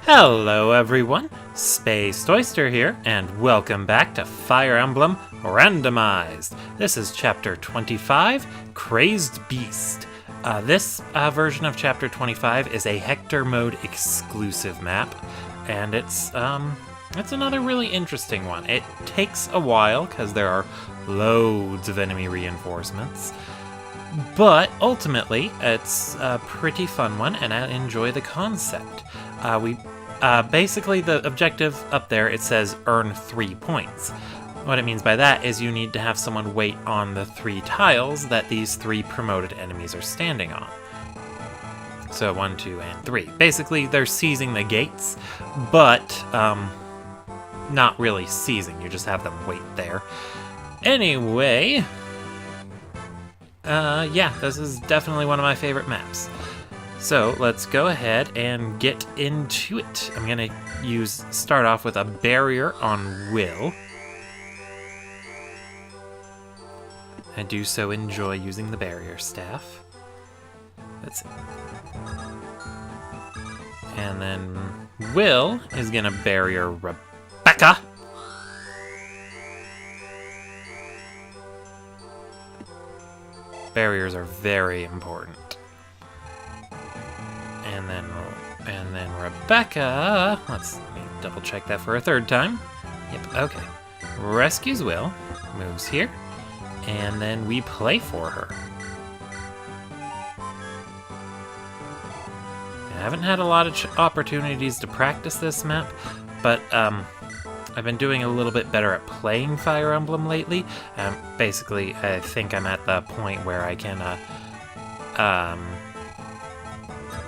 Hello everyone, Space Oyster here, and welcome back to Fire Emblem Randomized. This is Chapter 25, Crazed Beast. This version of Chapter 25 is a Hector Mode exclusive map, and it's another really interesting one. It takes a while, because there are loads of enemy reinforcements, but ultimately, it's a pretty fun one, and I enjoy the concept. Basically, the objective up there, it says earn 3 points. What it means by that is you need to have someone wait on the 3 tiles that these 3 promoted enemies are standing on. So 1, 2, and 3. Basically, they're seizing the gates, but not really seizing. You just have them wait there. Anyway, yeah, this is definitely one of my favorite maps. So let's go ahead and get into it. I'm gonna start off with a barrier on Will. I do so enjoy using the barrier staff. Let's see. And then Will is gonna barrier Rebecca. Barriers are very important. And then Rebecca, let me double check that for a third time. Yep, okay. Rescues Will, moves here, and then we play for her. I haven't had a lot of opportunities to practice this map, but I've been doing a little bit better at playing Fire Emblem lately. Basically, I think I'm at the point where I can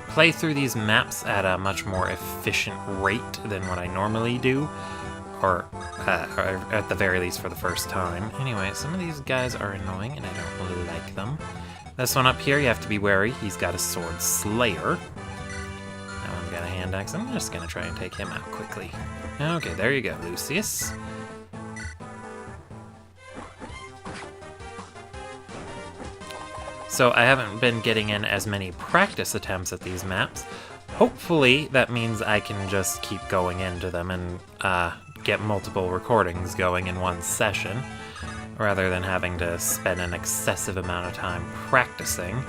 play through these maps at a much more efficient rate than what I normally do, or at the very least for the first time. Anyway, some of these guys are annoying and I don't really like them. This one up here, you have to be wary. He's got a sword slayer. That one's got a hand axe. I'm just gonna try and take him out quickly. Okay, there you go, Lucius. So I haven't been getting in as many practice attempts at these maps. Hopefully that means I can just keep going into them and get multiple recordings going in one session, rather than having to spend an excessive amount of time practicing.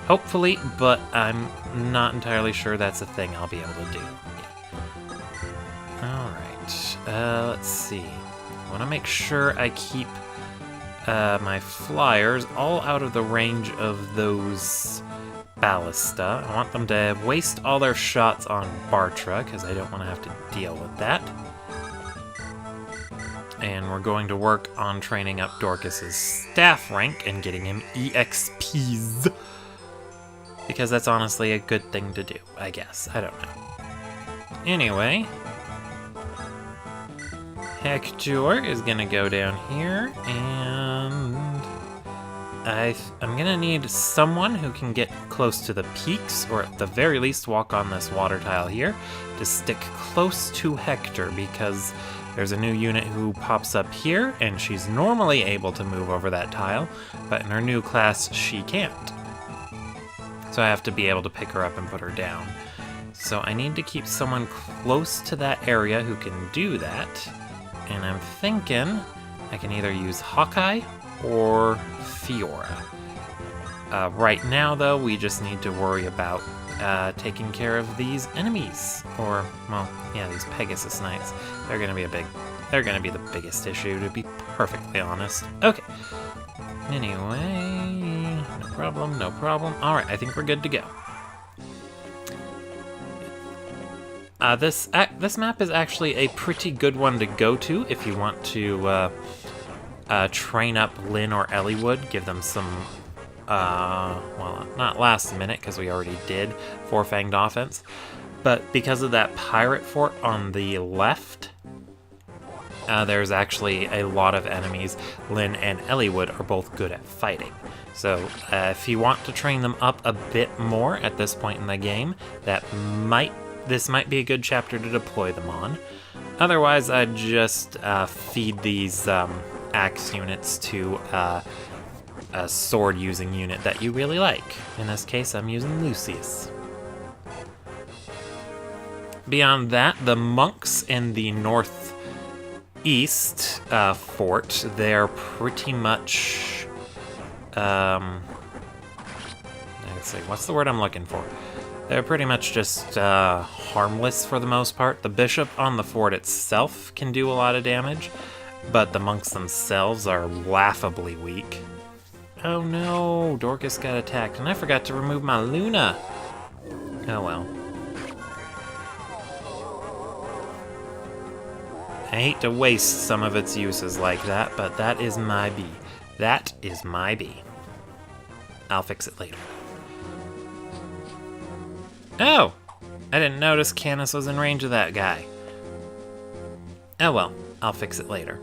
Hopefully, but I'm not entirely sure that's a thing I'll be able to do. Alright, let's see. I want to make sure I keep my flyers all out of the range of those ballista. I want them to waste all their shots on Bartra, because I don't want to have to deal with that. And we're going to work on training up Dorcas's staff rank and getting him EXPs. Because that's honestly a good thing to do, I guess. I don't know. Anyway, Hector is gonna go down here, and I'm gonna need someone who can get close to the peaks, or at the very least walk on this water tile here, to stick close to Hector, because there's a new unit who pops up here, and she's normally able to move over that tile, but in her new class, she can't. So I have to be able to pick her up and put her down. So I need to keep someone close to that area who can do that. And I'm thinking I can either use Hawkeye or Fiora. Right now, though, we just need to worry about taking care of these enemies. Or, well, yeah, these Pegasus Knights. They're gonna be the biggest issue, to be perfectly honest. Okay. Anyway, no problem, no problem. Alright, I think we're good to go. This map is actually a pretty good one to go to if you want to train up Lynn or Elliewood, give them some, well, not last minute, because we already did Four-Fanged Offense, but because of that pirate fort on the left, there's actually a lot of enemies. Lynn and Elliewood are both good at fighting. So if you want to train them up a bit more at this point in the game, this might be a good chapter to deploy them on. Otherwise, I'd just feed these axe units to a sword-using unit that you really like. In this case, I'm using Lucius. beyond that, the monks in the northeast fort, they're pretty much... let's see, what's the word I'm looking for? They're pretty much just harmless for the most part. The bishop on the fort itself can do a lot of damage, but the monks themselves are laughably weak. Oh no, Dorcas got attacked, and I forgot to remove my Luna. Oh well. I hate to waste some of its uses like that, but that is my bee. That is my bee. I'll fix it later. Oh! I didn't notice Canis was in range of that guy. Oh well, I'll fix it later.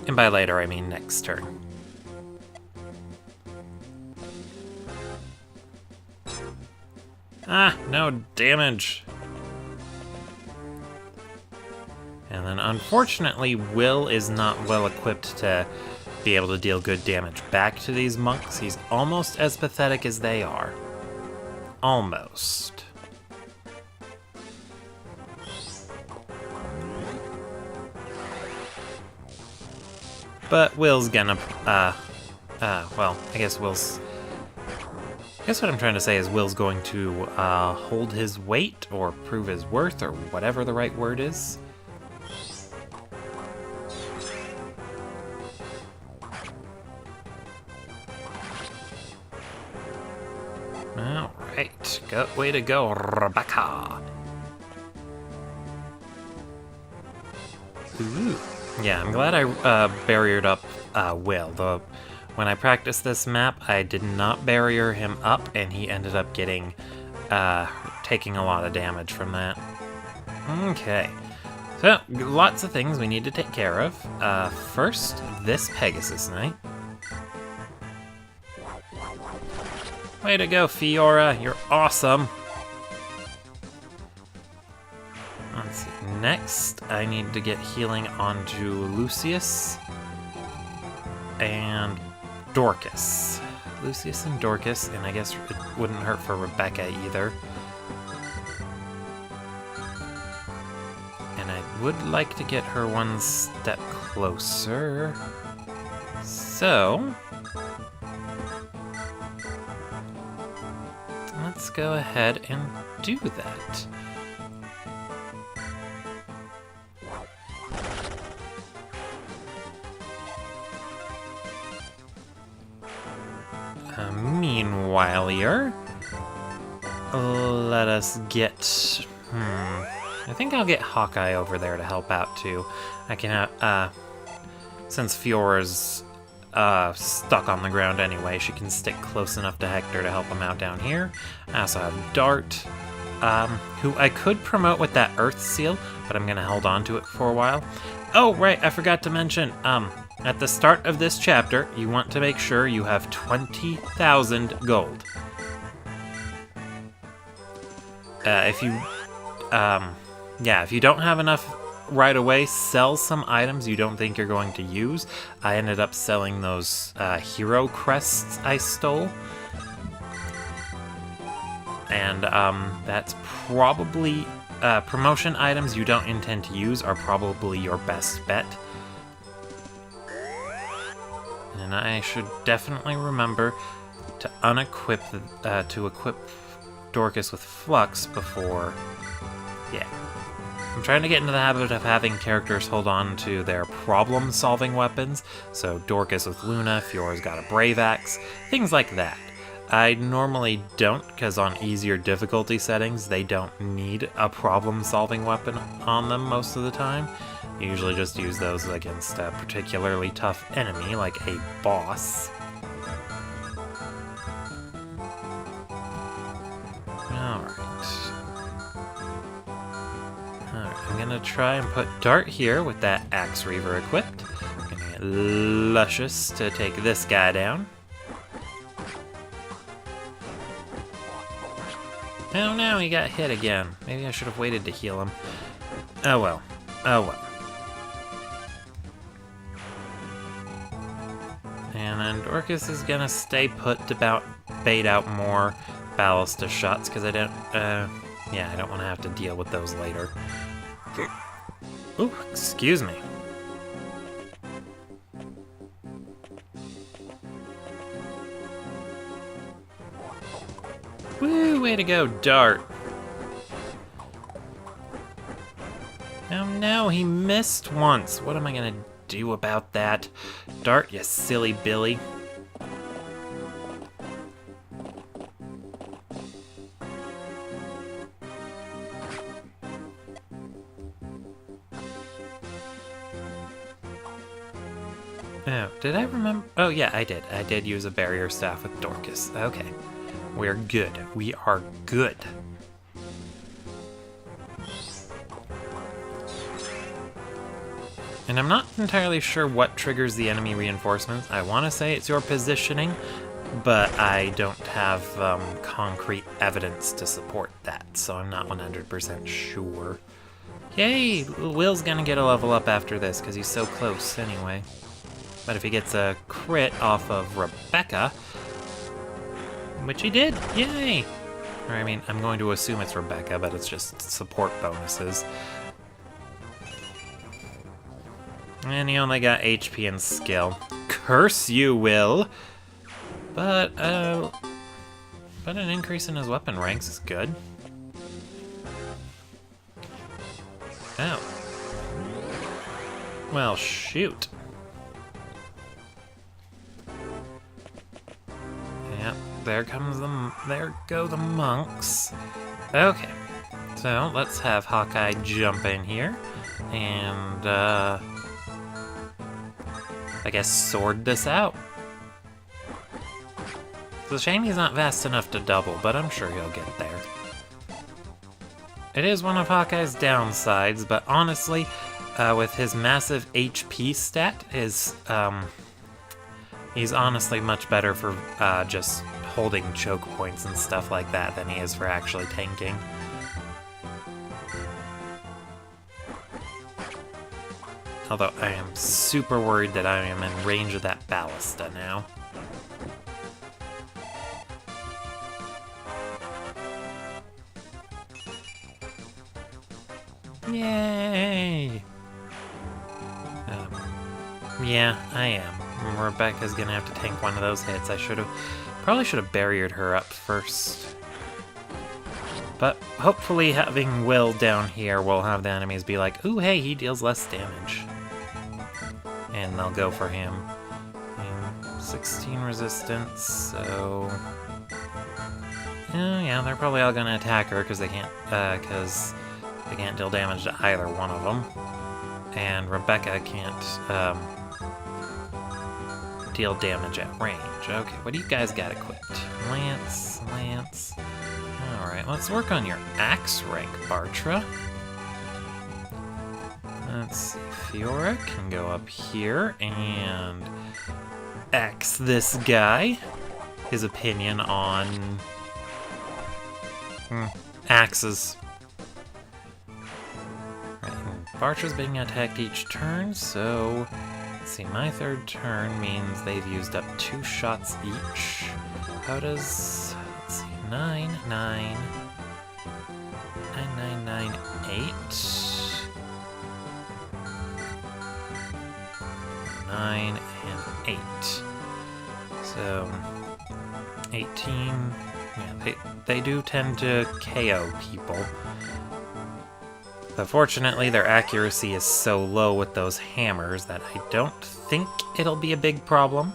And by later, I mean next turn. Ah, no damage. And then unfortunately, Will is not well equipped to be able to deal good damage back to these monks. He's almost as pathetic as they are. Almost. But Will's gonna, well, I guess what I'm trying to say is Will's going to, hold his weight, or prove his worth, or whatever the right word is. Alright, way to go, Rebecca! Ooh. Yeah, I'm glad I barriered up Will. When I practiced this map, I did not barrier him up, and he ended up getting taking a lot of damage from that. Okay, so lots of things we need to take care of. First, this Pegasus Knight. Way to go, Fiora! You're awesome. Let's see. Next, I need to get healing onto Lucius and Dorcas. Lucius and Dorcas, and I guess it wouldn't hurt for Rebecca either. And I would like to get her one step closer. So, let's go ahead and do that. Meanwhile, let us get... I think I'll get Hawkeye over there to help out, too. I can, since Fiora's stuck on the ground anyway, she can stick close enough to Hector to help him out down here. I also have Dart, who I could promote with that Earth Seal, but I'm going to hold on to it for a while. Oh, right, I forgot to mention, at the start of this chapter, you want to make sure you have 20,000 gold. If you don't have enough right away, sell some items you don't think you're going to use. I ended up selling those hero crests I stole. And that's probably promotion items you don't intend to use are probably your best bet. And I should definitely remember to unequip to equip Dorcas with Flux before. Yeah. I'm trying to get into the habit of having characters hold on to their problem-solving weapons. So Dorcas with Luna, Fiora's got a Brave Axe, things like that. I normally don't, because on easier difficulty settings, they don't need a problem-solving weapon on them most of the time. I usually just use those against a particularly tough enemy, like a boss. Alright, I'm gonna try and put Dart here with that Axe Reaver equipped. I'm gonna get Luscious to take this guy down. Oh no, he got hit again. Maybe I should have waited to heal him. Oh well. Oh well. And then Dorcas is gonna stay put to bait out more ballista shots because I don't, yeah, I don't want to have to deal with those later. Ooh, excuse me. Woo, way to go, Dart. Oh no, he missed once. What am I gonna do about that? Dart, you silly Billy. Oh, did I remember? Oh yeah, I did. I did use a barrier staff with Dorcas. Okay. We're good. We are good. And I'm not entirely sure what triggers the enemy reinforcements. I want to say it's your positioning, but I don't have concrete evidence to support that, so I'm not 100% sure. Yay! Will's gonna get a level up after this, because he's so close anyway. But if he gets a crit off of Rebecca, which he did, yay! Or I mean, I'm going to assume it's Rebecca, but it's just support bonuses. And he only got HP and skill. Curse you, Will! But an increase in his weapon ranks is good. Oh. Well, shoot. Yep, there go the monks. Okay, so let's have Hawkeye jump in here and I guess sword this out. It's a shame he's not fast enough to double, but I'm sure he'll get there. It is one of Hawkeye's downsides, but honestly, with his massive HP stat, he's honestly much better for just holding choke points and stuff like that than he is for actually tanking. Although I am super worried that I am in range of that ballista now. Yay! Yeah, I am. Rebecca's gonna have to tank one of those hits. Probably should have barriered her up first. But hopefully having Will down here will have the enemies be like, ooh, hey, he deals less damage. And they'll go for him. 16 resistance, so... yeah, they're probably all gonna attack her because they can't deal damage to either one of them. And Rebecca can't deal damage at range. Okay, what do you guys got equipped? Lance. Alright, let's work on your axe rank, Bartra. Let's see, Fiora can go up here and axe this guy. His opinion on axes. Bartra's being attacked each turn, so let's see, my third turn means they've used up 2 shots each. How does, let's see, 9, 9, 8. 9 and 8. So 18. Yeah, they do tend to KO people. But fortunately, their accuracy is so low with those hammers that I don't think it'll be a big problem.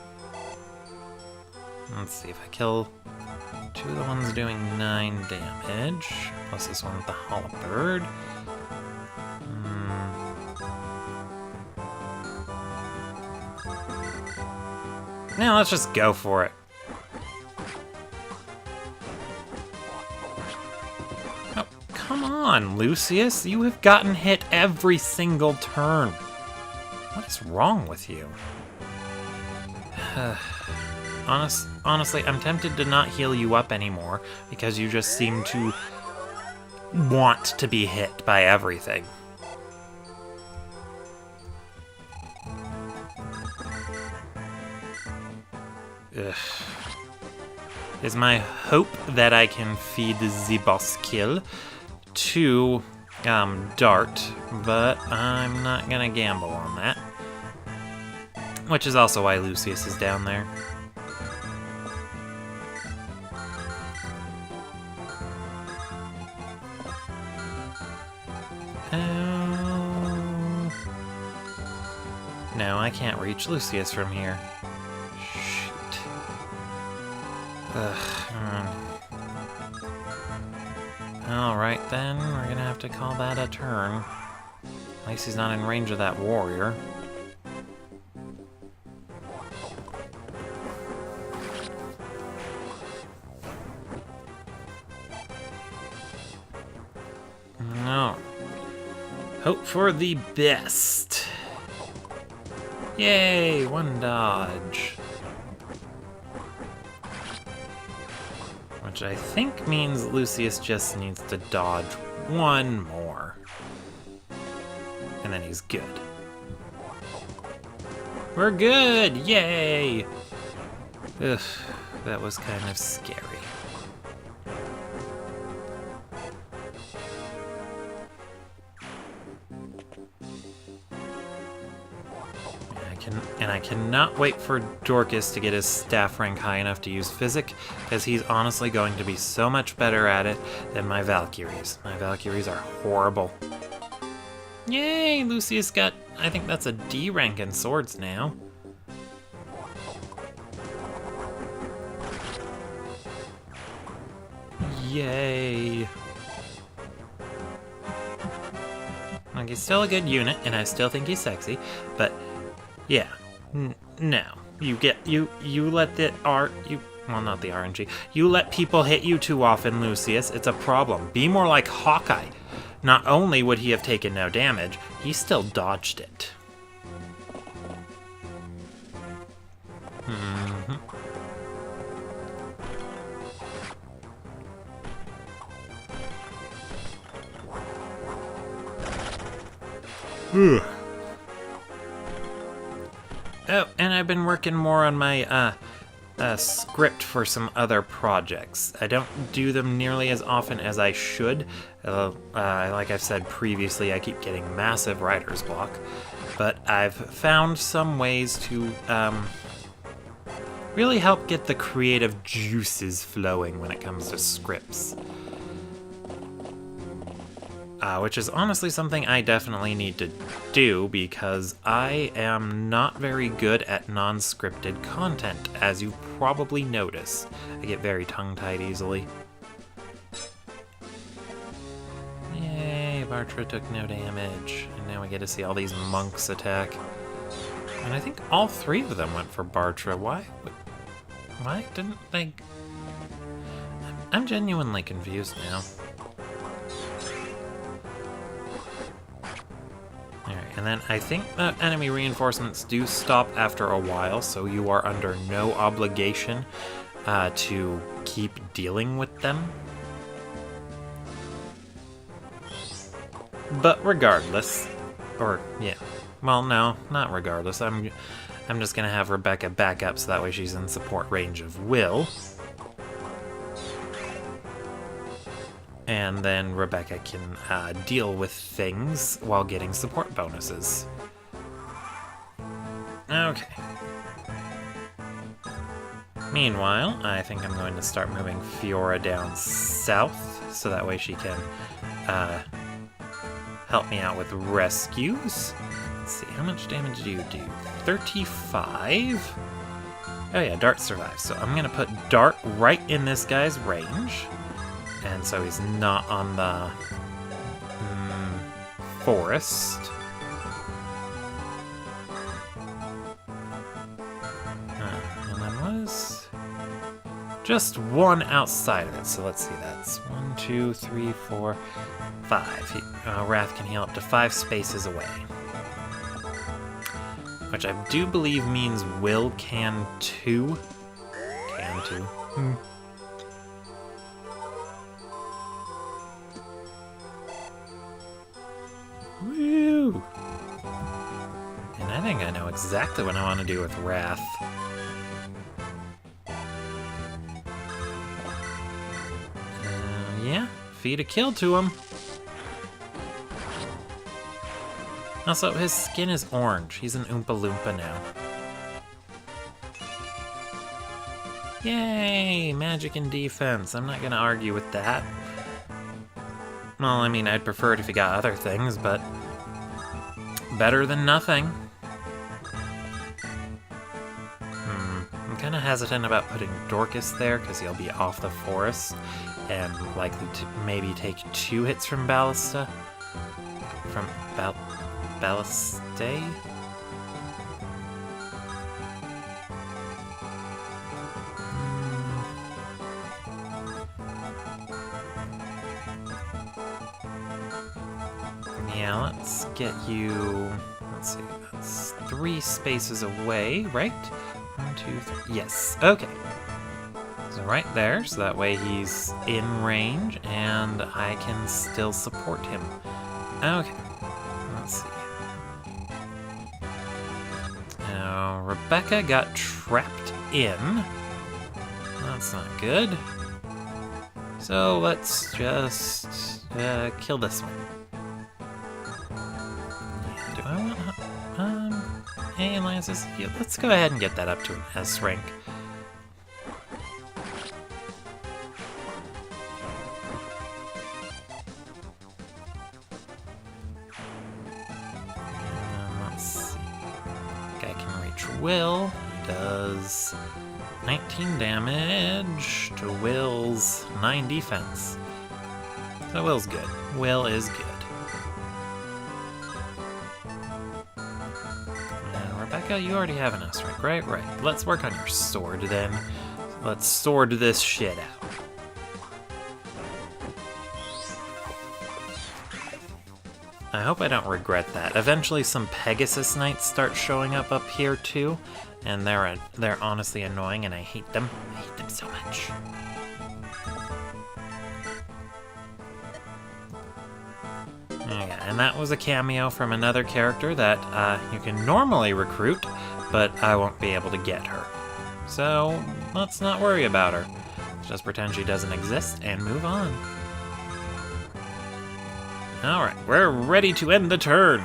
Let's see if I kill 2 of the ones doing 9 damage, plus this one with the halberd. Now let's just go for it. Oh, come on, Lucius. You have gotten hit every single turn. What is wrong with you? Honestly, I'm tempted to not heal you up anymore because you just seem to want to be hit by everything. Ugh. is my hope that I can feed the boss kill to Dart, but I'm not gonna gamble on that. Which is also why Lucius is down there. No, I can't reach Lucius from here. Shoot. Alright then, we're gonna have to call that a turn. At least he's not in range of that warrior. No. Hope for the best. Yay, one dodge. Which I think means Lucius just needs to dodge one more. And then he's good. We're good! Yay! Ugh, that was kind of scary. And I cannot wait for Dorcas to get his staff rank high enough to use Physic, because he's honestly going to be so much better at it than my Valkyries. My Valkyries are horrible. Yay! Lucius got, I think that's a D rank in swords now. Yay! Like, he's still a good unit, and I still think he's sexy, but yeah, no. You let the well, not the RNG. You let people hit you too often, Lucius. It's a problem. Be more like Hawkeye. Not only would he have taken no damage, he still dodged it. Ugh. Oh, and I've been working more on my script for some other projects. I don't do them nearly as often as I should. Like I've said previously, I keep getting massive writer's block. But I've found some ways to really help get the creative juices flowing when it comes to scripts. Which is honestly something I definitely need to do, because I am not very good at non-scripted content, as you probably notice. I get very tongue-tied easily. Yay, Bartra took no damage, and now we get to see all these monks attack. And I think all three of them went for Bartra. Why didn't they... I'm genuinely confused now. And then I think that enemy reinforcements do stop after a while, so you are under no obligation to keep dealing with them. But regardless, or yeah, well, no, not regardless. I'm just gonna have Rebecca back up so that way she's in support range of Will. And then Rebecca can deal with things while getting support bonuses. Okay. Meanwhile, I think I'm going to start moving Fiora down south, so that way she can help me out with rescues. Let's see, how much damage do you do? 35? Oh yeah, Dart survives. So I'm going to put Dart right in this guy's range. And so he's not on the forest. And then was just one outside of it. So let's see, that's 1, 2, 3, 4, 5. Wrath can heal up to 5 spaces away. Which I do believe means Will can too. Can too. Woo! And I think I know exactly what I want to do with Wrath. feed a kill to him. Also, his skin is orange. He's an Oompa Loompa now. Yay! Magic and defense. I'm not gonna argue with that. Well, I mean, I'd prefer it if he got other things, but better than nothing. I'm kind of hesitant about putting Dorcas there because he'll be off the forest and likely to maybe take 2 hits from Ballista. From Ballistae? Yeah, let's get you, let's see, that's 3 spaces away, right? 1, 2, 3, yes, okay. So right there, so that way he's in range and I can still support him. Okay, let's see. Now, Rebecca got trapped in. That's not good. So let's just kill this one. Do I want hey, Lances, yeah, let's go ahead and get that up to an S rank. Let's see. Guy can reach Will. He does 19 damage to Will's 9 defense. So Will's good. Will is good. Rebecca, you already have an S rank, right? Right. Let's work on your sword then. Let's sword this shit out. I hope I don't regret that. Eventually some Pegasus Knights start showing up here too, and they're honestly annoying and I hate them. I hate them so much. Yeah, and that was a cameo from another character that you can normally recruit, but I won't be able to get her. So let's not worry about her. Just pretend she doesn't exist and move on. Alright, we're ready to end the turn.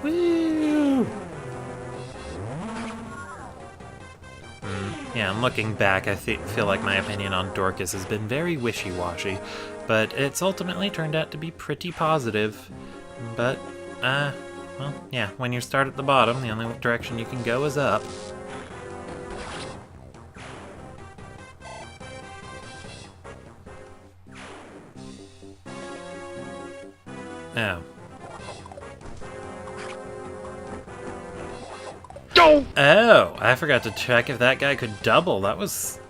Woo! Yeah, I'm looking back, I feel like my opinion on Dorcas has been very wishy-washy, but it's ultimately turned out to be pretty positive. But, well, yeah, when you start at the bottom, the only direction you can go is up. Oh. Oh, I forgot to check if that guy could double. That was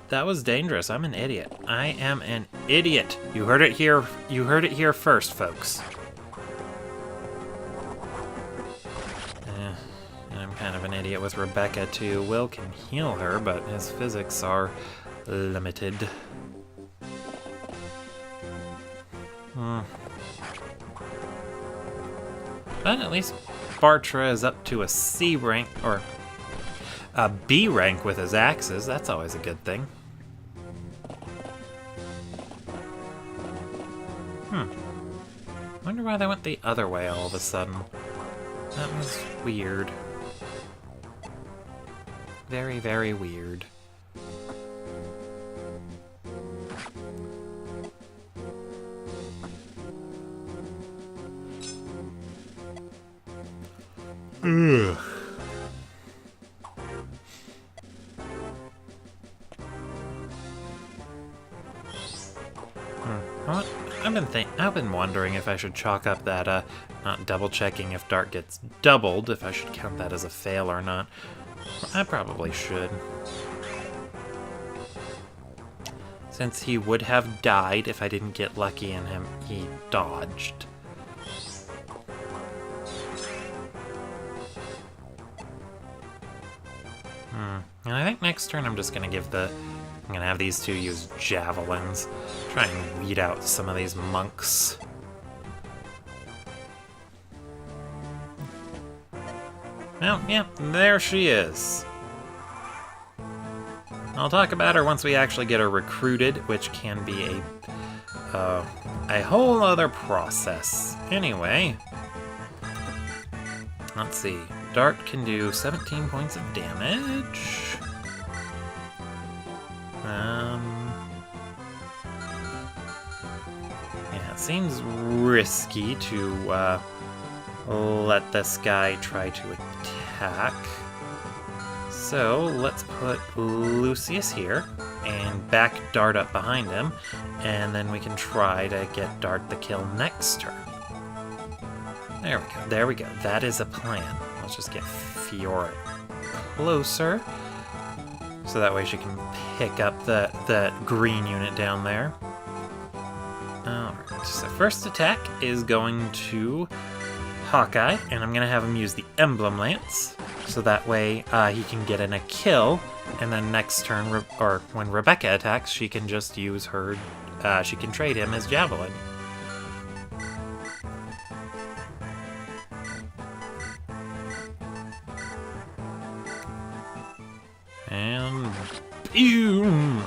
dangerous. I'm an idiot. I am an idiot. You heard it here. You heard it here first, folks. And I'm kind of an idiot with Rebecca too. Will can heal her, but his physics are limited. But at least Bartra is up to a C rank, or a B rank with his axes. That's always a good thing. Wonder why they went the other way all of a sudden. That was weird. Very, very weird. Ugh. I've been wondering if I should chalk up that, not double checking if Dart gets doubled, if I should count that as a fail or not. I probably should. Since he would have died if I didn't get lucky and he dodged. And I think next turn I'm just gonna I'm gonna have these two use javelins. Try and weed out some of these monks. Well, yeah, there she is. I'll talk about her once we actually get her recruited, which can be a whole other process. Anyway, let's see. Dart can do 17 points of damage. Yeah, it seems risky to let this guy try to attack. So let's put Lucius here and back Dart up behind him, and then we can try to get Dart the kill next turn. There we go, there we go. That is a plan. Let's just get Fiora closer, so that way she can pick up the green unit down there. Alright, so first attack is going to Hawkeye, and I'm going to have him use the Emblem Lance, so that way he can get in a kill, and then next turn, or when Rebecca attacks, she can just use her, she can trade him as Javelin. And boom!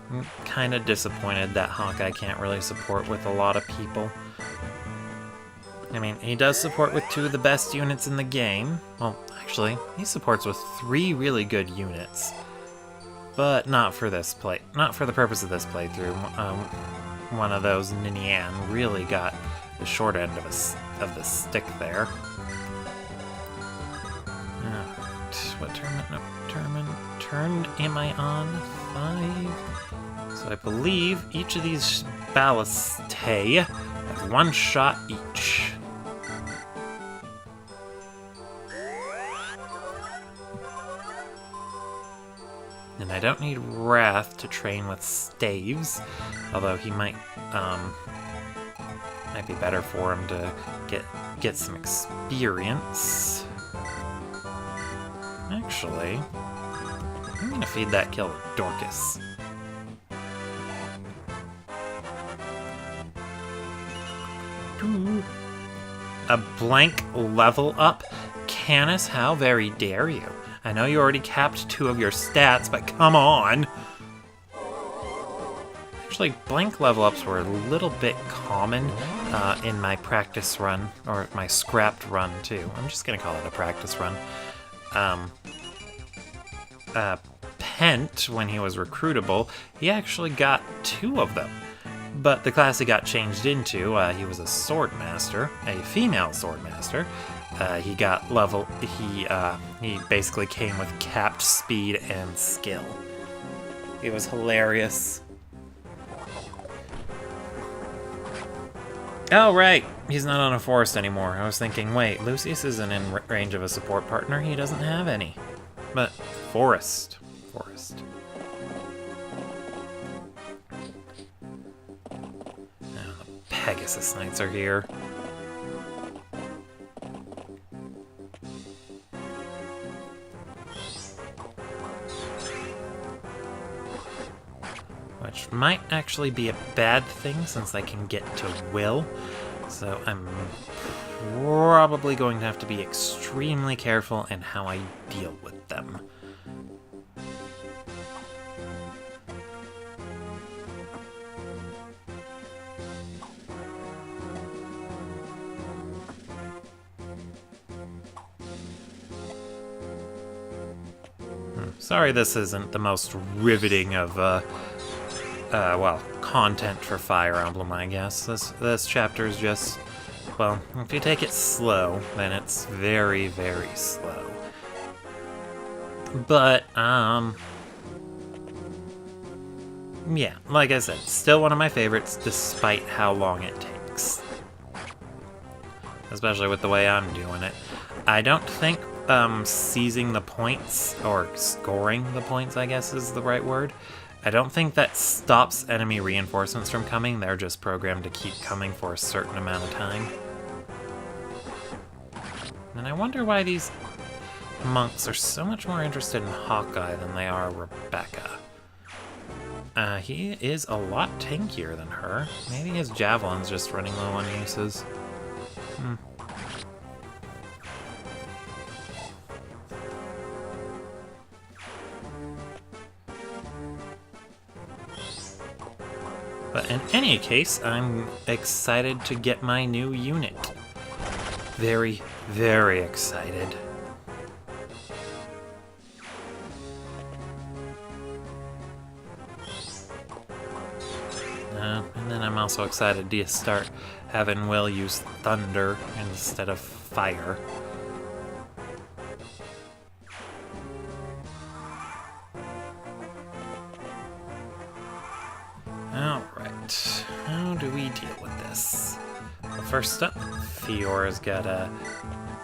I'm kind of disappointed that Hawkeye can't really support with a lot of people. I mean, he does support with 2 of the best units in the game. Well, actually, he supports with 3 really good units. But not for this not for the purpose of this playthrough. One of those Ninian really got the short end of the stick there. What turn am I on? 5. So I believe each of these ballistae have 1 shot each. And I don't need Wrath to train with staves, although he might be better for him to get some experience. Actually, I'm gonna feed that kill to Dorcas. A blank level up? Canis, how very dare you? I know you already capped 2 of your stats, but come on! Actually, blank level ups were a little bit common in my practice run, or my scrapped run too. I'm just gonna call it a practice run. Pent, when he was recruitable, he actually got 2 of them. But the class he got changed into, he was a sword master, a female sword master. He got level, he basically came with capped speed and skill. It was hilarious. Oh, right, he's not on a forest anymore. I was thinking, wait, Lucius isn't in range of a support partner, he doesn't have any. But, forest. Now the Pegasus Knights are here. Which might actually be a bad thing since I can get to Will. So I'm probably going to have to be extremely careful in how I deal with them. Sorry this isn't the most riveting of, well, content for Fire Emblem, I guess. This chapter is just, well, if you take it slow, then it's very, very slow. But, yeah, like I said, still one of my favorites, despite how long it takes. Especially with the way I'm doing it. I don't think seizing the points, or scoring the points, I guess is the right word, I don't think that stops enemy reinforcements from coming. They're just programmed to keep coming for a certain amount of time. And I wonder why these monks are so much more interested in Hawkeye than they are Rebecca. He is a lot tankier than her. Maybe his javelin's just running low on uses. But in any case, I'm excited to get my new unit. Very, very excited. And then I'm also excited to start having Will use thunder instead of fire. Alright, how do we deal with this? Well, first up, Fiora's gotta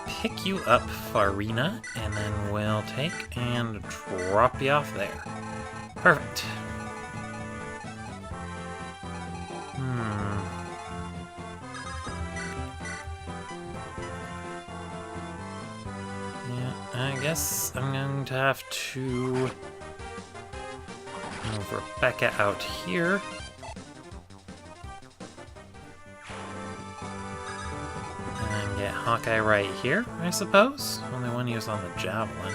pick you up, Farina, and then we'll take and drop you off there. Perfect. Yeah, I guess I'm going to have to move Rebecca out here. And get Hawkeye right here, I suppose. Only one use on the javelin.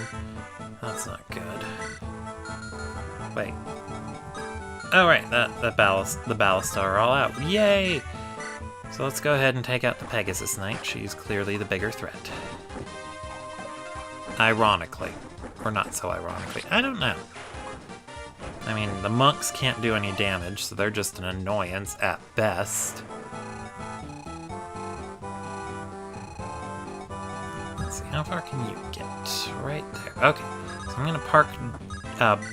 That's not good. Wait. Oh right, the ballista are all out. Yay! So let's go ahead and take out the Pegasus Knight. She's clearly the bigger threat. Ironically. Or not so ironically. I don't know. I mean, the monks can't do any damage, so they're just an annoyance at best. Let's see, how far can you get? Right there. Okay, so I'm gonna park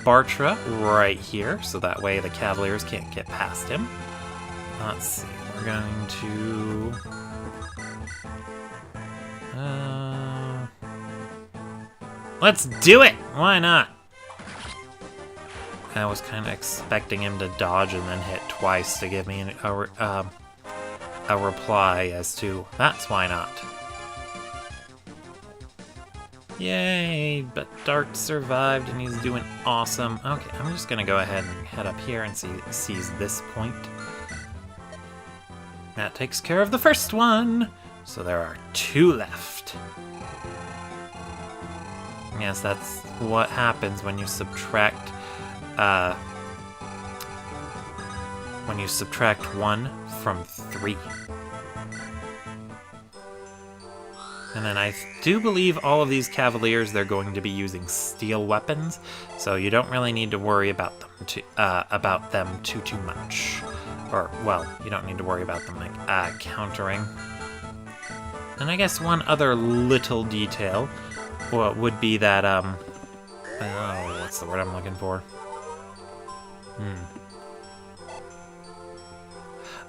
Bartra right here, so that way the Cavaliers can't get past him. Let's see, we're going to... let's do it! Why not? I was kind of expecting him to dodge and then hit twice to give me a reply as to, that's why not. Yay, but Dart survived and he's doing awesome. Okay, I'm just gonna go ahead and head up here and seize this point. That takes care of the first one. So there are 2 left. Yes, that's what happens when you subtract 1 from 3. And then I do believe all of these Cavaliers, they're going to be using steel weapons, so you don't really need to worry about them too much. Or, well, you don't need to worry about them like countering. And I guess one other little detail would be that oh, what's the word I'm looking for?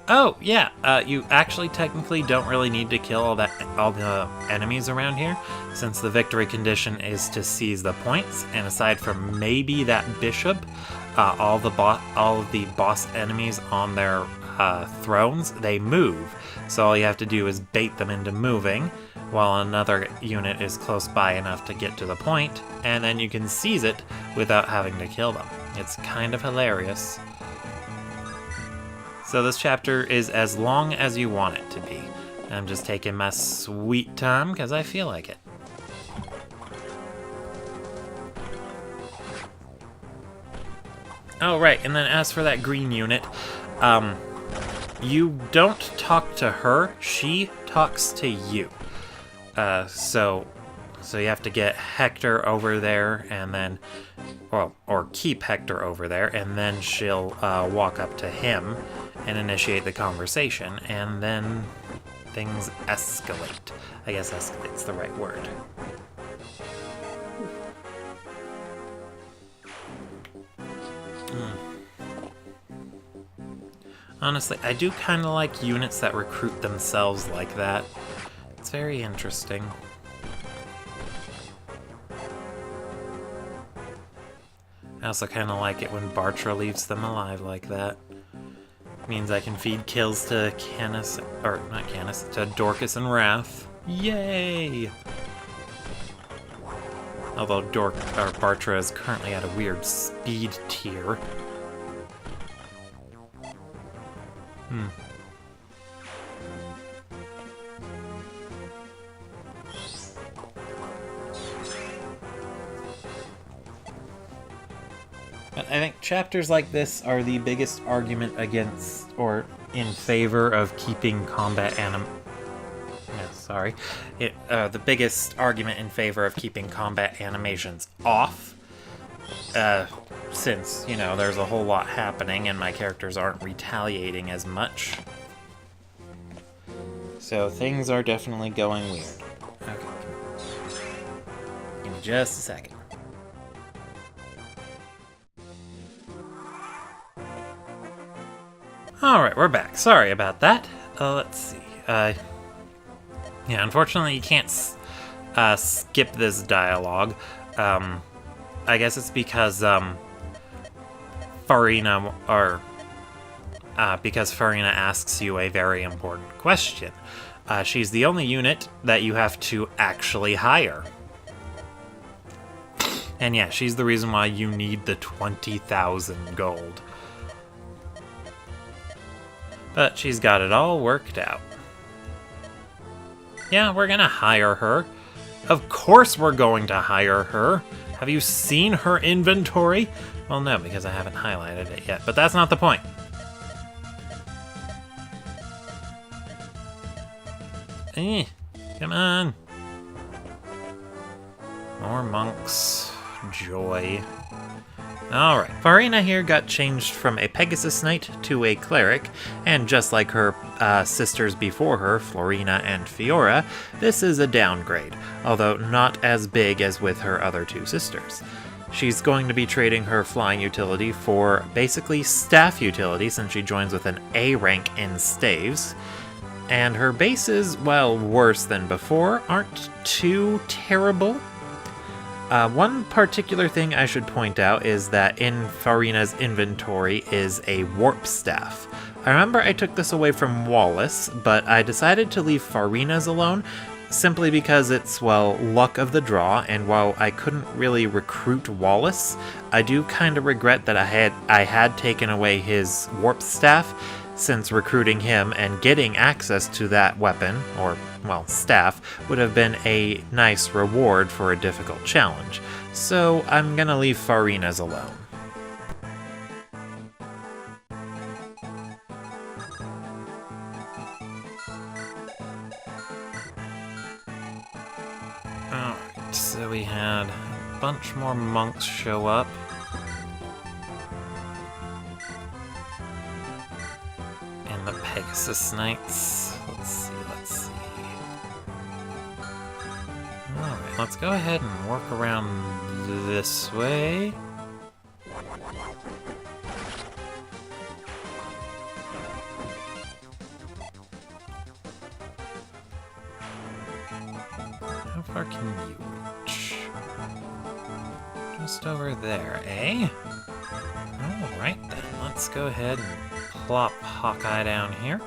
Oh, yeah, you actually technically don't really need to kill all the enemies around here, since the victory condition is to seize the points, and aside from maybe that bishop, all of the boss enemies on their thrones, they move. So all you have to do is bait them into moving, while another unit is close by enough to get to the point, and then you can seize it without having to kill them. It's kind of hilarious. So this chapter is as long as you want it to be. I'm just taking my sweet time because I feel like it. Oh, right, and then as for that green unit, you don't talk to her, she talks to you. So you have to get Hector over there, and then, well, or keep Hector over there, and then she'll walk up to him and initiate the conversation, and then things escalate. I guess escalate's the right word. Honestly, I do kind of like units that recruit themselves like that. It's very interesting. I also kind of like it when Bartra leaves them alive like that. Means I can feed kills to Canis, or not Canis, to Dorcas and Wrath. Yay! Although Bartra is currently at a weird speed tier. But I think chapters like this are the biggest argument against, or in favor of keeping combat the biggest argument in favor of keeping combat animations off. Since, you know, there's a whole lot happening and my characters aren't retaliating as much. So things are definitely going weird. Okay. Give me just a second. Alright, we're back. Sorry about that. Let's see. Yeah, unfortunately you can't skip this dialogue. I guess it's because Farina asks you a very important question. She's the only unit that you have to actually hire. And yeah, she's the reason why you need the 20,000 gold. But she's got it all worked out. Yeah, we're gonna hire her. Of course we're going to hire her. Have you seen her inventory? Well, no, because I haven't highlighted it yet, but that's not the point. Come on. More monks. Joy. Alright, Farina here got changed from a Pegasus Knight to a Cleric, and just like her sisters before her, Florina and Fiora, this is a downgrade, although not as big as with her other two sisters. She's going to be trading her flying utility for basically staff utility since she joins with an A rank in staves, and her bases, while worse than before, aren't too terrible. One particular thing I should point out is that in Farina's inventory is a warp staff. I remember I took this away from Wallace, but I decided to leave Farina's alone simply because it's, well, luck of the draw, and while I couldn't really recruit Wallace, I do kind of regret that I had taken away his warp staff, since recruiting him and getting access to that weapon, or, well, staff, would have been a nice reward for a difficult challenge. So I'm gonna leave Farina's alone. Alright, so we had a bunch more monks show up. And the Pegasus Knights. Let's see. Alright, let's go ahead and work around this way. How far can you reach? Just over there, eh? Alright then, let's go ahead and plop Hawkeye down here.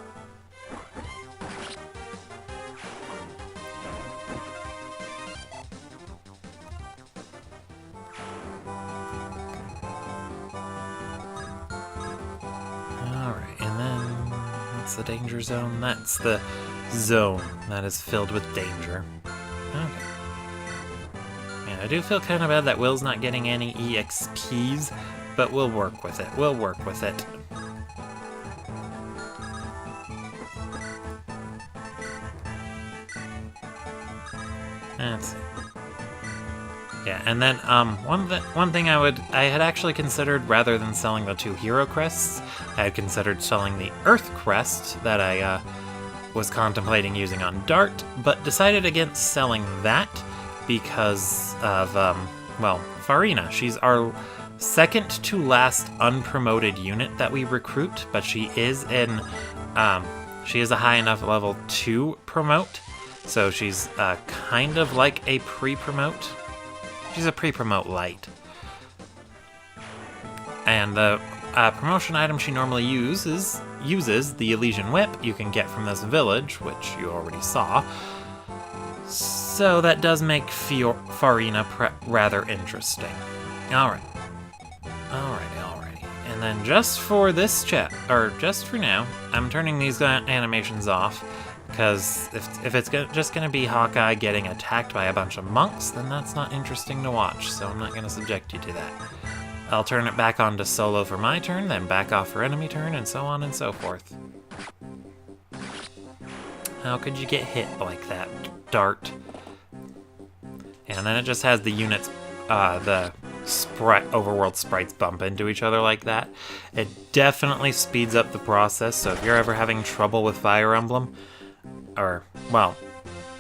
Alright, and then what's the danger zone? That's the zone that is filled with danger. Okay. Yeah, I do feel kind of bad that Will's not getting any EXPs, but we'll work with it. That's it. Yeah, and then one thing I had actually considered, rather than selling the 2 hero crests, I had considered selling the Earth crest that I was contemplating using on Dart, but decided against selling that because of well, Farina. She's our second to last unpromoted unit that we recruit, but she is a high enough level to promote. So she's kind of like a pre-promote. She's a pre-promote light. And the promotion item she normally uses the Elysian Whip you can get from this village, which you already saw. So that does make Farina rather interesting. Alrighty. And then just for this just for now, I'm turning these animations off. Because if it's just going to be Hawkeye getting attacked by a bunch of monks, then that's not interesting to watch, so I'm not going to subject you to that. I'll turn it back on to solo for my turn, then back off for enemy turn, and so on and so forth. How could you get hit like that, dart? And then it just has the units, the overworld sprites bump into each other like that. It definitely speeds up the process, so if you're ever having trouble with Fire Emblem, or, well,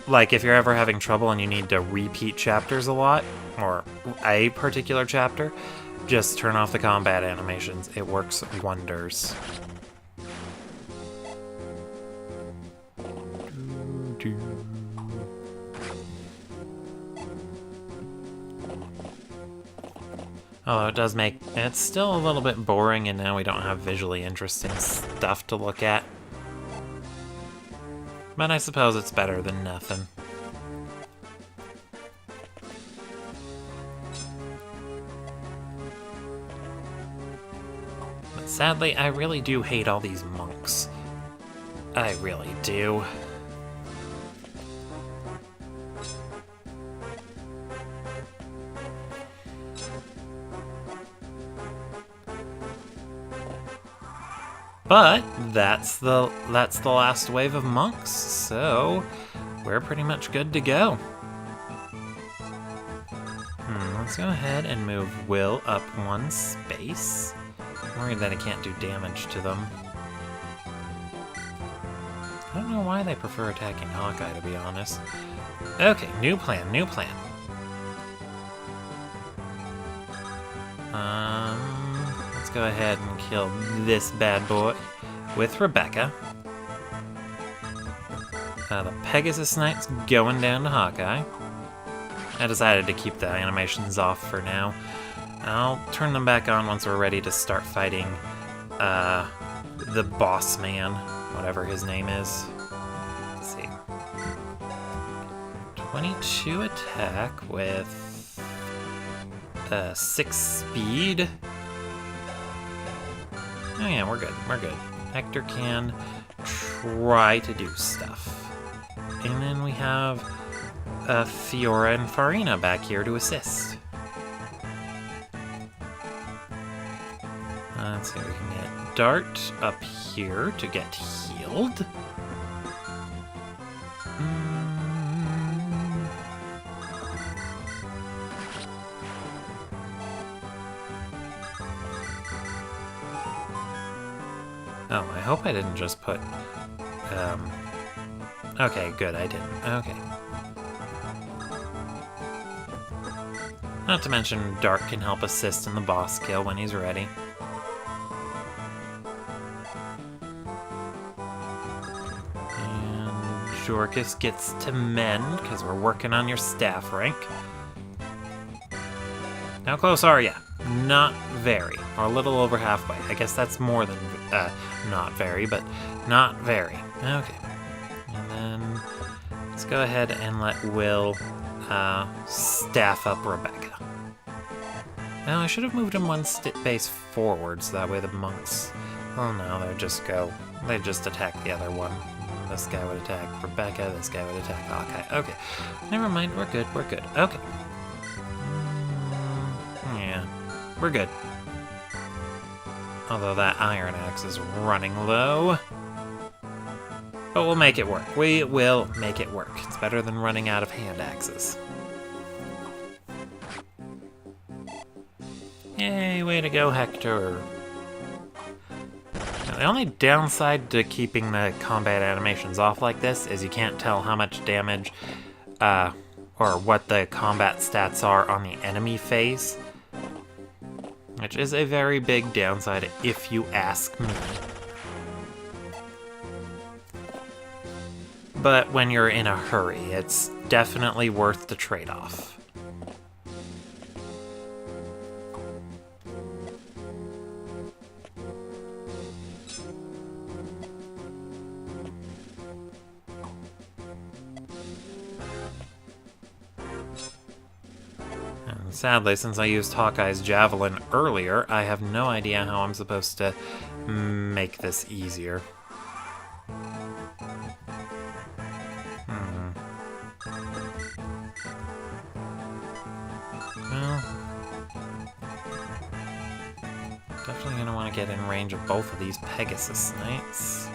like if you're ever having trouble and you need to repeat chapters a lot, or a particular chapter, just turn off the combat animations. It works wonders. Although it does make it's still a little bit boring, and now we don't have visually interesting stuff to look at. But I suppose it's better than nothing. But sadly, I really do hate all these monks. I really do. But that's the last wave of monks, so we're pretty much good to go. Let's go ahead and move Will up one space. I'm worried that I can't do damage to them. I don't know why they prefer attacking Hawkeye, to be honest. Okay, new plan, new plan. Let's go ahead and kill this bad boy with Rebecca. The Pegasus Knight's going down to Hawkeye. I decided to keep the animations off for now. I'll turn them back on once we're ready to start fighting the boss man, whatever his name is. Let's see. 22 attack with 6 speed. Oh yeah, we're good, we're good. Hector can try to do stuff. And then we have Fiora and Farina back here to assist. Let's see, we can get Dart up here to get healed. Oh, I hope I didn't just put, okay, good, I didn't. Okay. Not to mention, Dart can help assist in the boss kill when he's ready. And Jorkus gets to mend, because we're working on your staff rank. How close are ya? Not very, or a little over halfway. I guess that's more than, not very, but not very. Okay. And then, let's go ahead and let Will, staff up Rebecca. Now, I should have moved him one base forward, so that way the monks... Oh no, they just attack the other one. This guy would attack Rebecca, this guy would attack Hawkeye. Okay, never mind, we're good, we're good. Okay. Yeah, we're good. Although that iron axe is running low. But we'll make it work. We will make it work. It's better than running out of hand axes. Yay, way to go, Hector. Now, the only downside to keeping the combat animations off like this is you can't tell how much damage, or what the combat stats are on the enemy phase. Which is a very big downside if you ask me. But when you're in a hurry, it's definitely worth the trade-off. Sadly, since I used Hawkeye's Javelin earlier, I have no idea how I'm supposed to make this easier. Well, Definitely gonna want to get in range of both of these Pegasus Knights.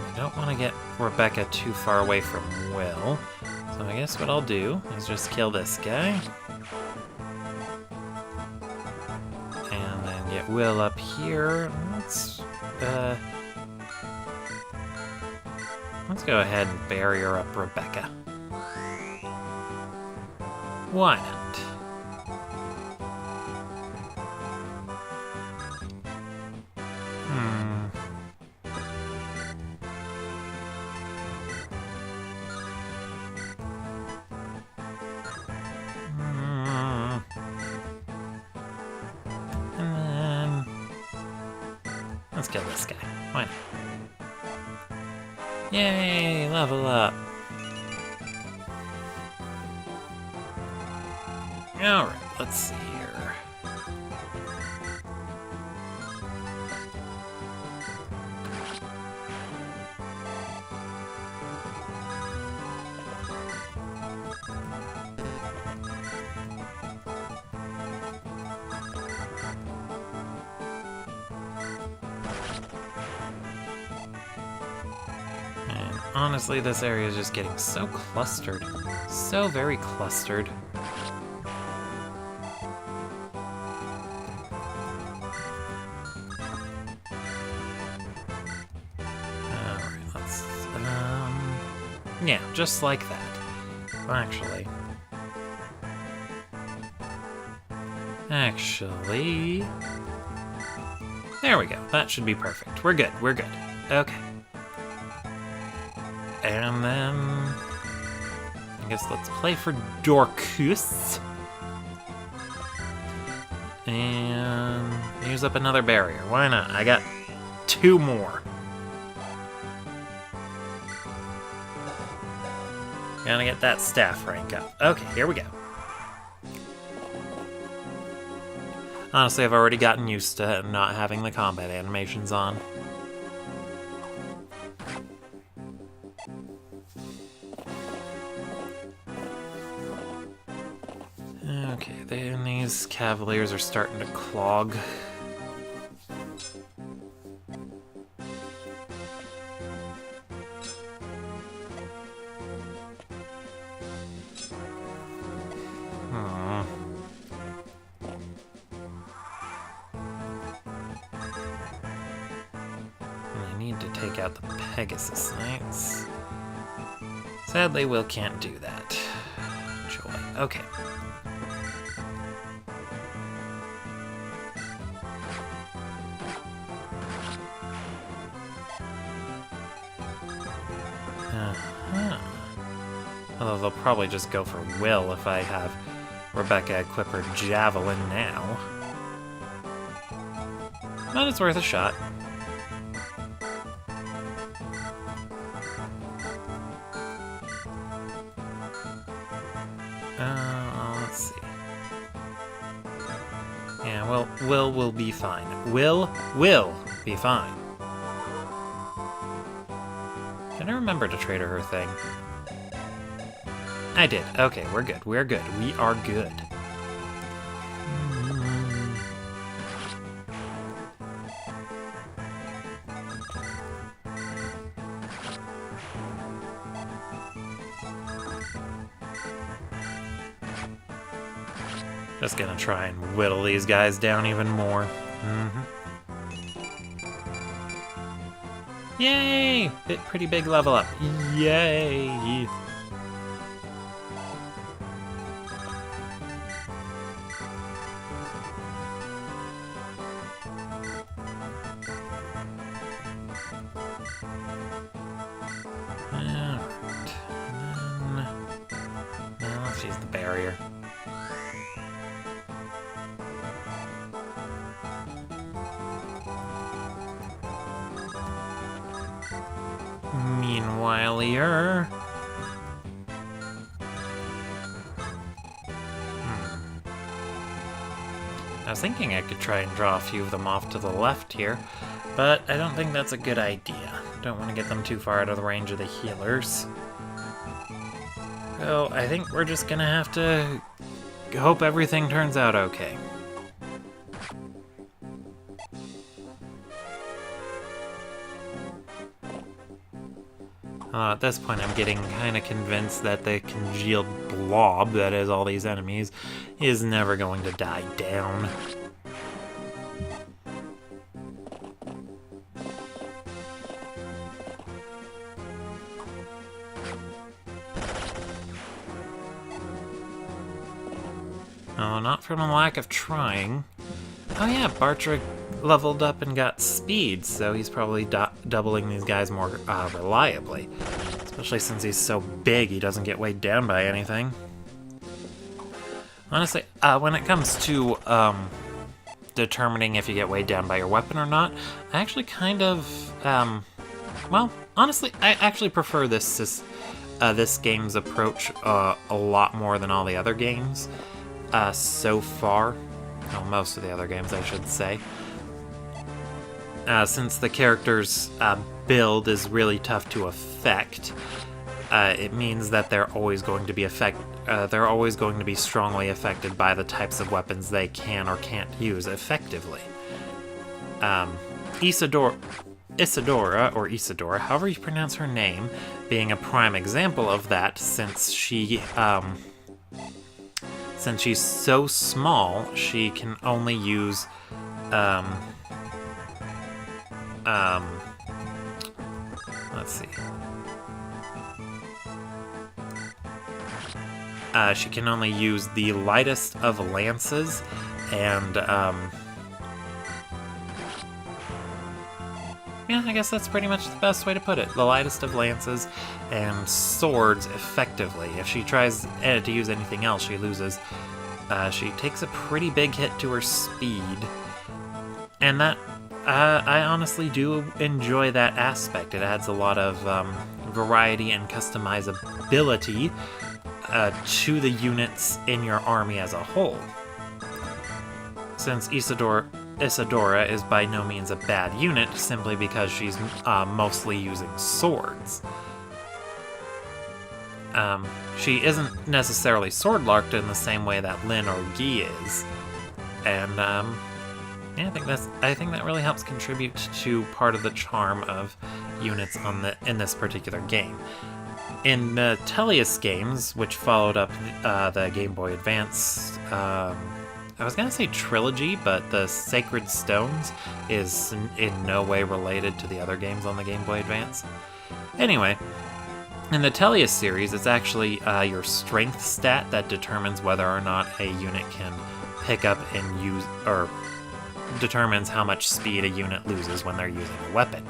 I don't want to get Rebecca too far away from Will, so I guess what I'll do is just kill this guy. And then get Will up here. Let's go ahead and barrier up Rebecca. Why not? Let's kill this guy. Why not? Yay! Level up! Alright, let's see here. Honestly, this area is just getting so clustered. So very clustered. Alright, let's... yeah, just like that. Actually... there we go. That should be perfect. We're good, we're good. Okay. And then... I guess let's play for Dorcus. And use up another barrier. Why not? I got 2 more. Gotta get that staff rank up. Okay, here we go. Honestly, I've already gotten used to not having the combat animations on. Okay, then these Cavaliers are starting to clog. I need to take out the Pegasus Knights. Sadly, Will can't do that. Joy. Okay. Although they'll probably just go for Will if I have Rebecca equip her Javelin now. But it's worth a shot. Let's see. Yeah, well, Will will be fine. Will be fine. Can I remember to trade her thing? I did. Okay, we're good. We're good. We are good. Just gonna try and whittle these guys down even more. Yay! Pretty big level up. Yay! Let's use the barrier. Meanwhile here... I was thinking I could try and draw a few of them off to the left here, but I don't think that's a good idea. Don't want to get them too far out of the range of the healers. So I think we're just gonna have to hope everything turns out okay. At this point, I'm getting kind of convinced that the congealed blob that is all these enemies is never going to die down. Oh, not from a lack of trying. Oh yeah, Bartra leveled up and got speed, so he's probably doubling these guys more reliably. Especially since he's so big, he doesn't get weighed down by anything. Honestly, when it comes to determining if you get weighed down by your weapon or not, I actually kind of, well, honestly, I actually prefer this game's approach a lot more than all the other games so far. Well, most of the other games, I should say. Since the character's build is really tough to affect, it means that they're always going to be strongly affected by the types of weapons they can or can't use effectively. Isadora, however you pronounce her name, being a prime example of that, since she's so small, she can only use let's see. She can only use the lightest of lances and, yeah, I guess that's pretty much the best way to put it. The lightest of lances and swords effectively. If she tries to use anything else, she loses. She takes a pretty big hit to her speed. And that, I honestly do enjoy that aspect. It adds a lot of variety and customizability to the units in your army as a whole. Since Isadora is by no means a bad unit, simply because she's mostly using swords. She isn't necessarily swordlarked in the same way that Lyn or Guy is, and yeah, I think that really helps contribute to part of the charm of units in this particular game. In the Tellius games, which followed up the Game Boy Advance, I was gonna say trilogy, but the Sacred Stones is in no way related to the other games on the Game Boy Advance. Anyway, in the Tellius series, it's actually your strength stat that determines whether or not a unit can pick up and use, or determines how much speed a unit loses when they're using a weapon.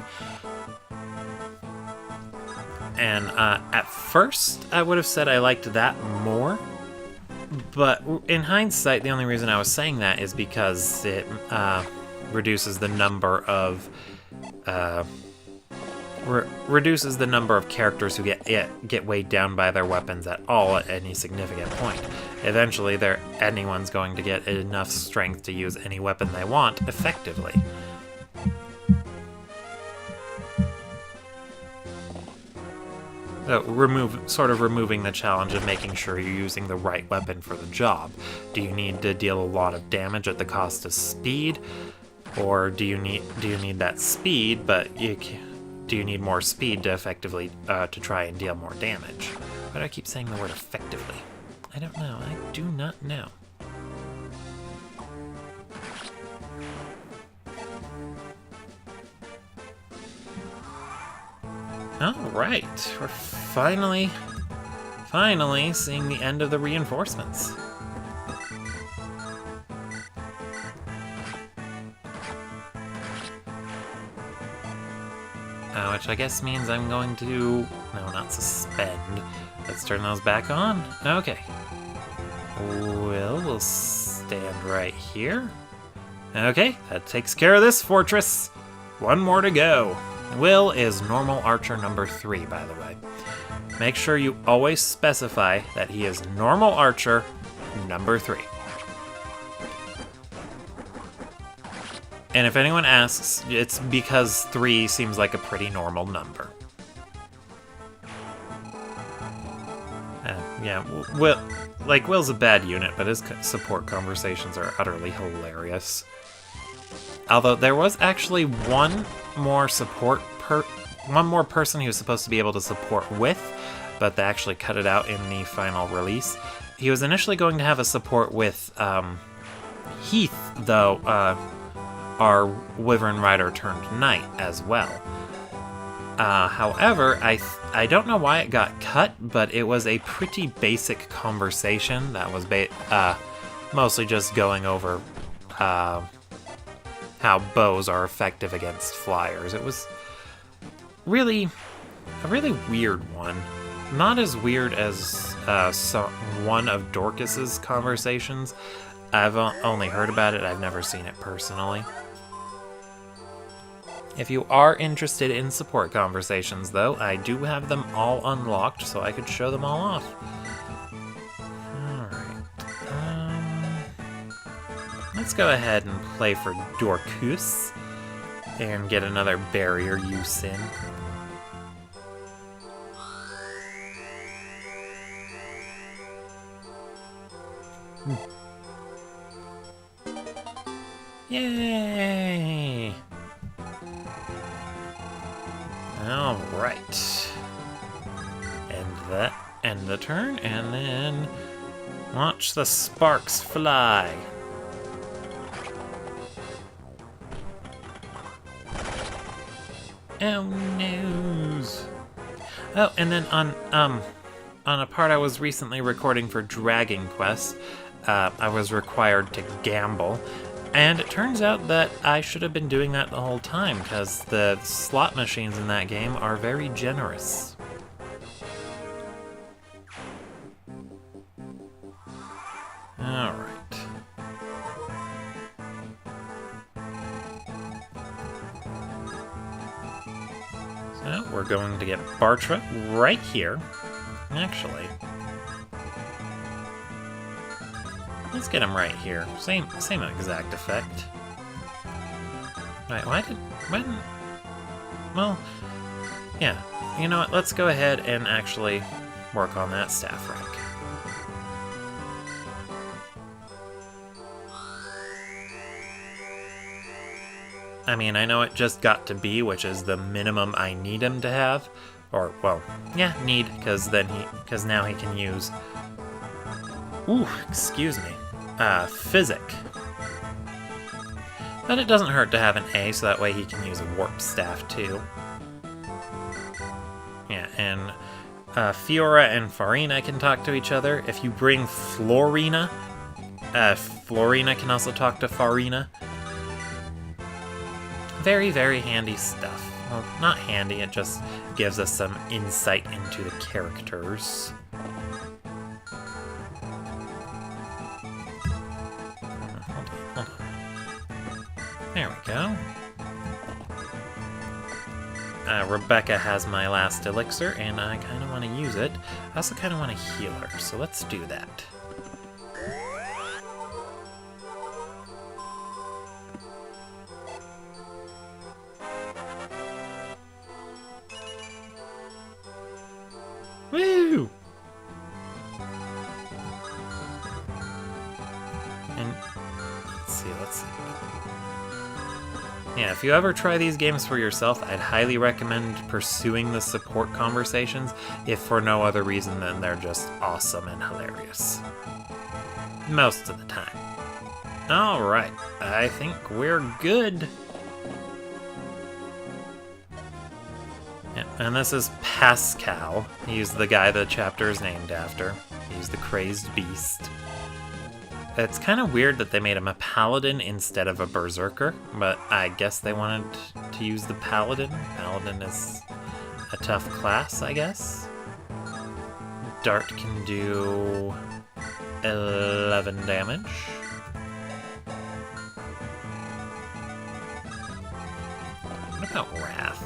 And at first, I would have said I liked that more, but in hindsight, the only reason I was saying that is because it reduces the number of characters who get weighed down by their weapons at all at any significant point. Eventually, anyone's going to get enough strength to use any weapon they want effectively. So removing the challenge of making sure you're using the right weapon for the job. Do you need to deal a lot of damage at the cost of speed, or do you need that speed, but do you need more speed to effectively to try and deal more damage? Why do I keep saying the word effectively? I don't know. I do not know. Alright, we're finally seeing the end of the reinforcements. Which I guess means I'm going to... No, not suspend. Let's turn those back on. Okay. We'll stand right here. Okay, that takes care of this fortress. One more to go. Will is normal archer number 3, by the way. Make sure you always specify that he is normal archer number 3. And if anyone asks, it's because 3 seems like a pretty normal number. Yeah, Will's a bad unit, but his support conversations are utterly hilarious. Although there was actually one more person he was supposed to be able to support with, but they actually cut it out in the final release. He was initially going to have a support with Heath, though, our Wyvern Rider turned Knight as well. However, I don't know why it got cut, but it was a pretty basic conversation that was mostly just going over how bows are effective against flyers. It was really a really weird one. Not as weird as one of Dorcas's conversations. I've only heard about it, I've never seen it personally. If you are interested in support conversations, though, I do have them all unlocked, so I could show them all off. Alright. Let's go ahead and play for Dorcas and get another barrier use in. Yay! Alright. End the turn, and then watch the sparks fly. Oh, noes. Oh, and then on a part I was recently recording for Dragon Quest, I was required to gamble. And it turns out that I should have been doing that the whole time, because the slot machines in that game are very generous. Alright. So, we're going to get Bartra right here. Actually, let's get him right here. Same exact effect. Right, well, yeah. You know what, let's go ahead and actually work on that staff rank. I mean, I know it just got to B, which is the minimum I need him to have. Or, well, yeah, need, because now he can use... Ooh, excuse me. Physic. But it doesn't hurt to have an A, so that way he can use a warp staff too. Yeah, and Fiora and Farina can talk to each other. If you bring Florina, Florina can also talk to Farina. Very, very handy stuff. Well, not handy, it just gives us some insight into the characters. Hold on. There we go. Rebecca has my last elixir, and I kind of want to use it. I also kind of want to heal her, so let's do that. Woo! And let's see. Yeah, if you ever try these games for yourself, I'd highly recommend pursuing the support conversations, if for no other reason than they're just awesome and hilarious. Most of the time. Alright, I think we're good. Yeah, and this is Pascal. He's the guy the chapter is named after. He's the Crazed Beast. It's kind of weird that they made him a paladin instead of a berserker, but I guess they wanted to use the paladin. Paladin is a tough class, I guess. Dart can do 11 damage. What about Wrath?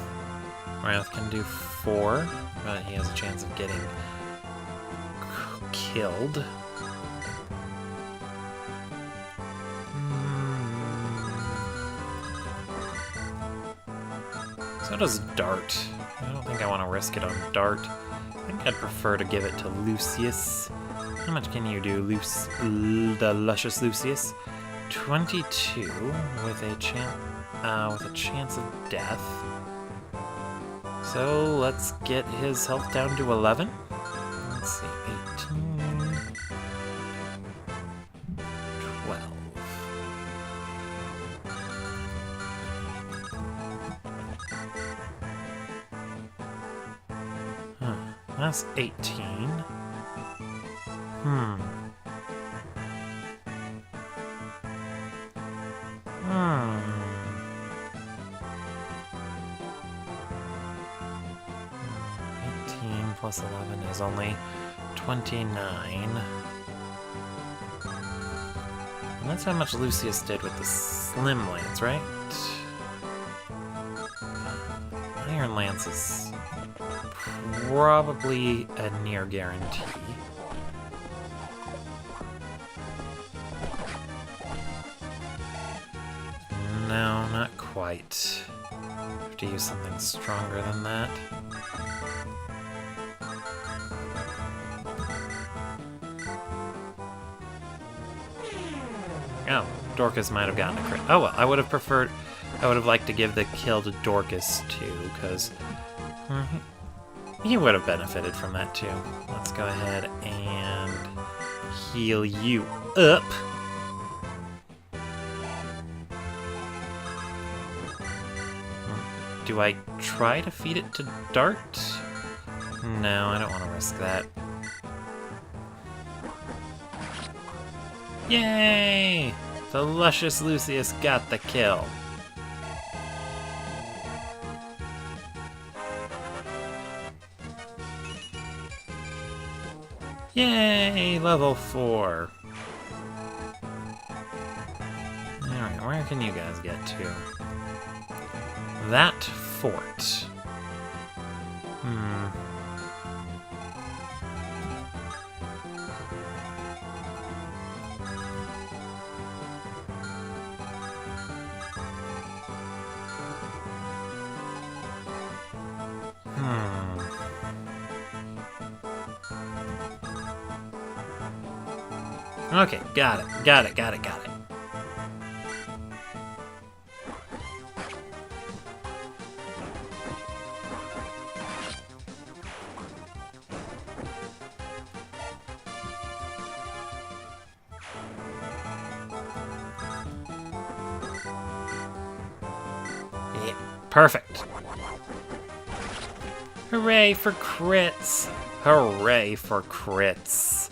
Wrath can do 4, but he has a chance of getting killed. So does Dart. I don't think I want to risk it on Dart. I think I'd prefer to give it to Lucius. How much can you do, the luscious Lucius? 22 with a chance of death. So let's get his health down to 11. Let's see, 18, 12. That's 18. 18 plus 11 is only 29. And that's how much Lucius did with the Slim Lance, right? Iron Lance is probably a near guarantee. No, not quite. Have to use something stronger than that. Oh, Dorcas might have gotten a crit. Oh well, I would have liked to give the kill to Dorcas too, because he would have benefited from that too. Let's go ahead and heal you up. Do I try to feed it to Dart? No, I don't want to risk that. Yay! The luscious Lucius got the kill. Yay! Level 4. Alright, where can you guys get to? That fort. Okay, got it. Yeah, perfect. Hooray for crits! Hooray for crits!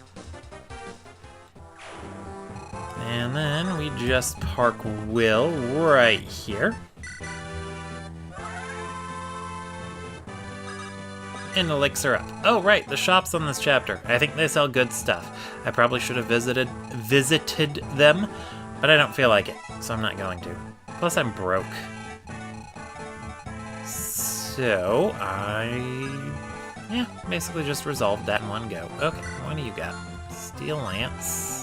And then we just park Will right here. And elixir up. Oh right, the shops on this chapter. I think they sell good stuff. I probably should have visited them, but I don't feel like it, so I'm not going to. Plus I'm broke. So basically just resolved that in one go. Okay, what do you got? Steel Lance.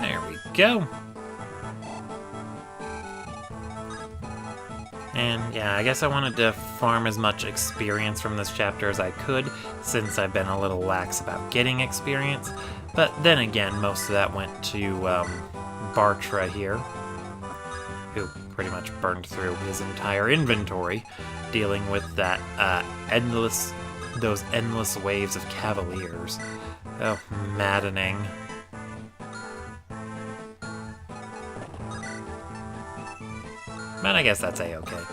There we go. And yeah, I guess I wanted to farm as much experience from this chapter as I could, since I've been a little lax about getting experience. But then again, most of that went to Bartra here, who pretty much burned through his entire inventory, dealing with that those endless waves of cavaliers. Oh, maddening. But I guess that's a-okay.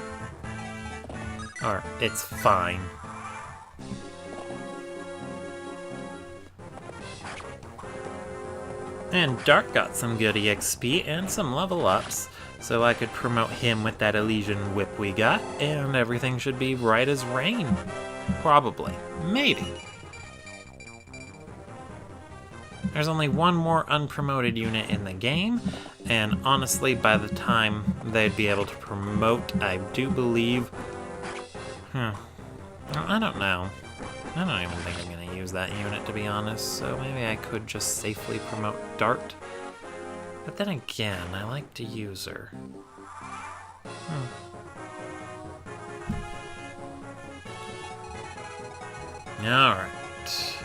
Or, it's fine. And Dark got some good EXP and some level ups, so I could promote him with that Elysian whip we got, and everything should be right as rain. Probably. Maybe. There's only one more unpromoted unit in the game, and honestly, by the time they'd be able to promote, I do believe... I don't know. I don't even think I'm going to use that unit, to be honest, so maybe I could just safely promote Dart. But then again, I like to use her. Alright.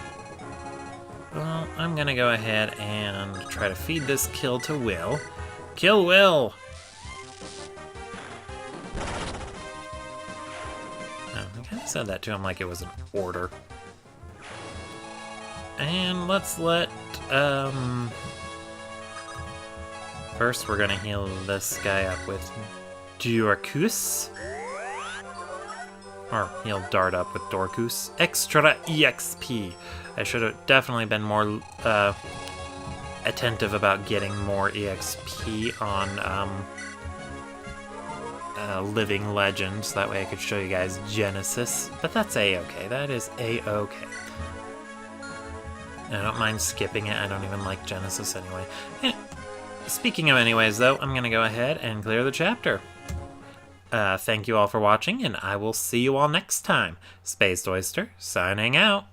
Well, I'm going to go ahead and try to feed this kill to Will. Kill Will! I kind of said that to him like it was an order. And let's let, first we're gonna heal this guy up with Dorcus. Or he'll Dart up with Dorcus. Extra EXP. I should have definitely been more, attentive about getting more EXP on, Living Legends. That way I could show you guys Genesis. But that's A-okay. That is A-okay. I don't mind skipping it. I don't even like Genesis anyway. Speaking of anyways, though, I'm going to go ahead and clear the chapter. Thank you all for watching, and I will see you all next time. Spaced Oyster, signing out.